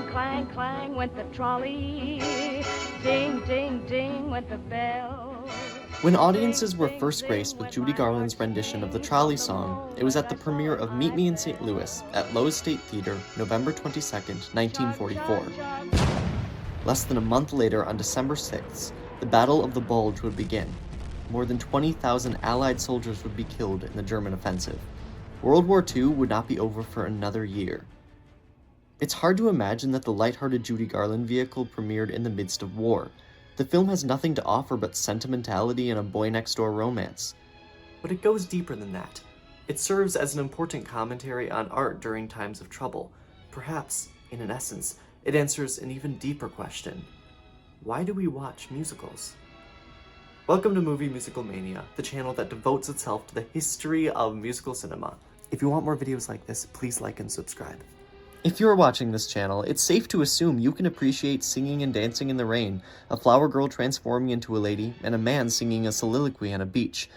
Clang, clang, clang went the trolley. Ding, ding, ding went the bell. When audiences were first graced with Judy Garland's rendition of the Trolley Song, it was at the premiere of Meet Me in St. Louis at Lowe's State Theater, November 22nd, 1944. Less than a month later, on December 6th, the Battle of the Bulge would begin. More than 20,000 Allied soldiers would be killed in the German offensive. World War II would not be over for another year. It's hard to imagine that the lighthearted Judy Garland vehicle premiered in the midst of war. The film has nothing to offer but sentimentality and a boy-next-door romance. But it goes deeper than that. It serves as an important commentary on art during times of trouble. Perhaps, in an essence, it answers an even deeper question. Why do we watch musicals? Welcome to Movie Musical Mania, the channel that devotes itself to the history of musical cinema. If you want more videos like this, please like and subscribe. If you're watching this channel, it's safe to assume you can appreciate singing and dancing in the rain, a flower girl transforming into a lady, and a man singing a soliloquy on a beach.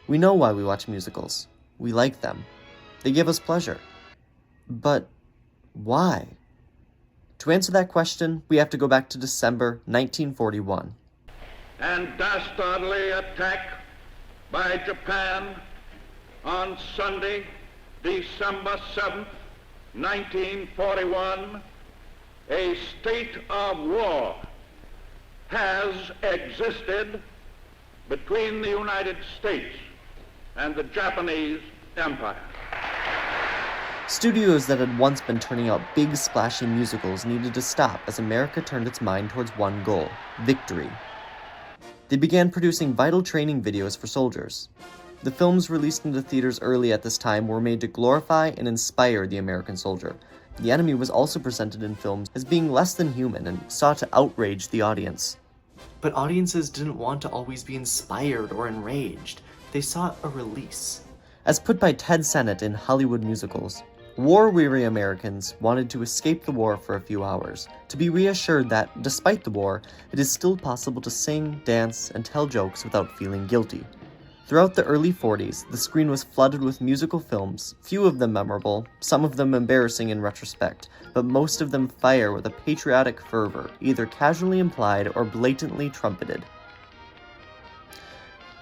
We know why we watch musicals. We like them. They give us pleasure. But why? To answer that question, we have to go back to December 1941. And dastardly attack by Japan on Sunday, December 7th, 1941, a state of war has existed between the United States and the Japanese Empire. Studios that had once been turning out big, splashy musicals needed to stop as America turned its mind towards one goal: victory. They began producing vital training videos for soldiers. The films released into theaters early at this time were made to glorify and inspire the American soldier. The enemy was also presented in films as being less than human and sought to outrage the audience. But audiences didn't want to always be inspired or enraged. They sought a release. As put by Ted Sennett in Hollywood Musicals, war-weary Americans wanted to escape the war for a few hours, to be reassured that, despite the war, it is still possible to sing, dance, and tell jokes without feeling guilty. Throughout the early 40s, the screen was flooded with musical films, few of them memorable, some of them embarrassing in retrospect, but most of them fire with a patriotic fervor, either casually implied or blatantly trumpeted.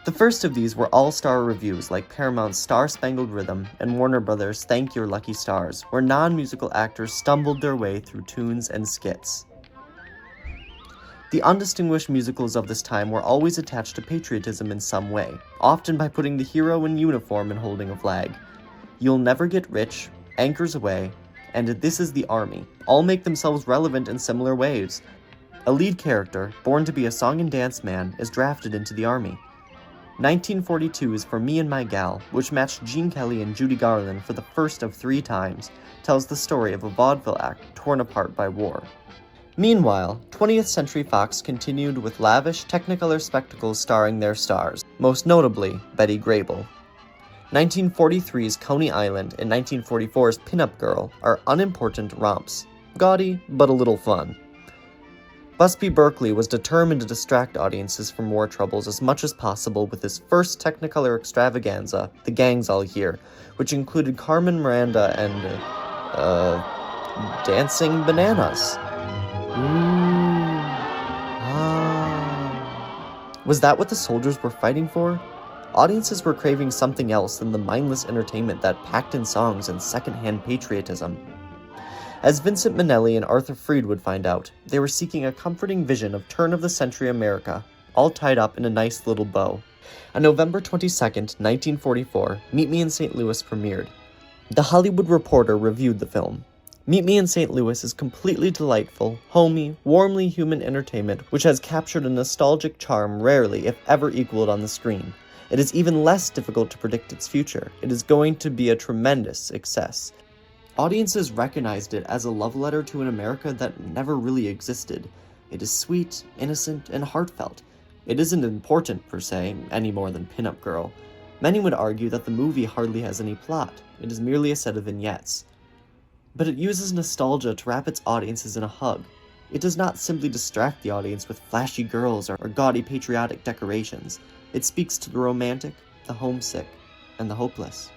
The first of these were all-star reviews like Paramount's Star-Spangled Rhythm and Warner Brothers' Thank Your Lucky Stars, where non-musical actors stumbled their way through tunes and skits. The undistinguished musicals of this time were always attached to patriotism in some way, often by putting the hero in uniform and holding a flag. You'll Never Get Rich, Anchors Aweigh, and This Is the Army all make themselves relevant in similar ways. A lead character, born to be a song and dance man, is drafted into the army. 1942's For Me and My Gal, which matched Gene Kelly and Judy Garland for the first of 3 times, tells the story of a vaudeville act torn apart by war. Meanwhile, 20th Century Fox continued with lavish Technicolor spectacles starring their stars, most notably Betty Grable. 1943's Coney Island and 1944's Pinup Girl are unimportant romps, gaudy but a little fun. Busby Berkeley was determined to distract audiences from war troubles as much as possible with his first Technicolor extravaganza, The Gang's All Here, which included Carmen Miranda and, dancing bananas. Was that what the soldiers were fighting for? Audiences were craving something else than the mindless entertainment that packed in songs and secondhand patriotism. As Vincent Minnelli and Arthur Freed would find out, they were seeking a comforting vision of turn-of-the-century America, all tied up in a nice little bow. On November 22nd, 1944, Meet Me in St. Louis premiered. The Hollywood Reporter reviewed the film. Meet Me in St. Louis is completely delightful, homey, warmly human entertainment which has captured a nostalgic charm rarely, if ever, equaled on the screen. It is even less difficult to predict its future. It is going to be a tremendous success. Audiences recognized it as a love letter to an America that never really existed. It is sweet, innocent, and heartfelt. It isn't important, per se, any more than Pinup Girl. Many would argue that the movie hardly has any plot. It is merely a set of vignettes. But it uses nostalgia to wrap its audiences in a hug. It does not simply distract the audience with flashy girls or gaudy patriotic decorations. It speaks to the romantic, the homesick, and the hopeless.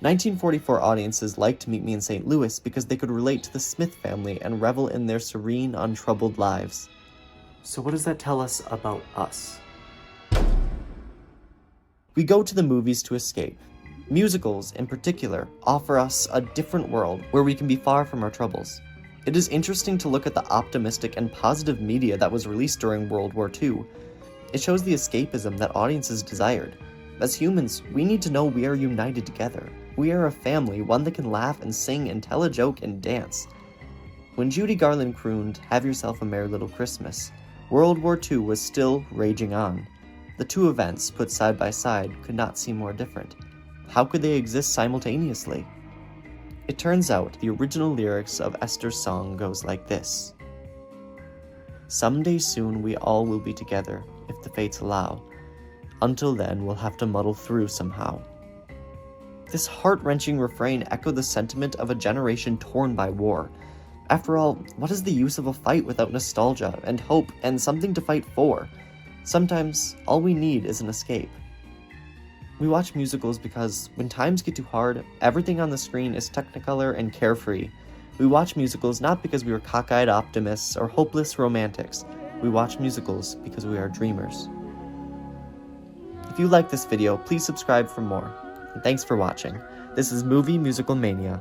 1944 audiences liked Meet Me in St. Louis because they could relate to the Smith family and revel in their serene, untroubled lives. So what does that tell us about us? We go to the movies to escape. Musicals, in particular, offer us a different world where we can be far from our troubles. It is interesting to look at the optimistic and positive media that was released during World War II. It shows the escapism that audiences desired. As humans, we need to know we are united together. We are a family, one that can laugh and sing and tell a joke and dance. When Judy Garland crooned, "Have yourself a merry little Christmas," World War II was still raging on. The two events, put side by side, could not seem more different. How could they exist simultaneously? It turns out the original lyrics of Esther's song goes like this. "Someday soon we all will be together, if the fates allow. Until then, we'll have to muddle through somehow." This heart-wrenching refrain echoed the sentiment of a generation torn by war. After all, what is the use of a fight without nostalgia and hope and something to fight for? Sometimes, all we need is an escape. We watch musicals because, when times get too hard, everything on the screen is technicolor and carefree. We watch musicals not because we are cockeyed optimists or hopeless romantics. We watch musicals because we are dreamers. If you like this video, please subscribe for more. And thanks for watching. This is Movie Musical Mania.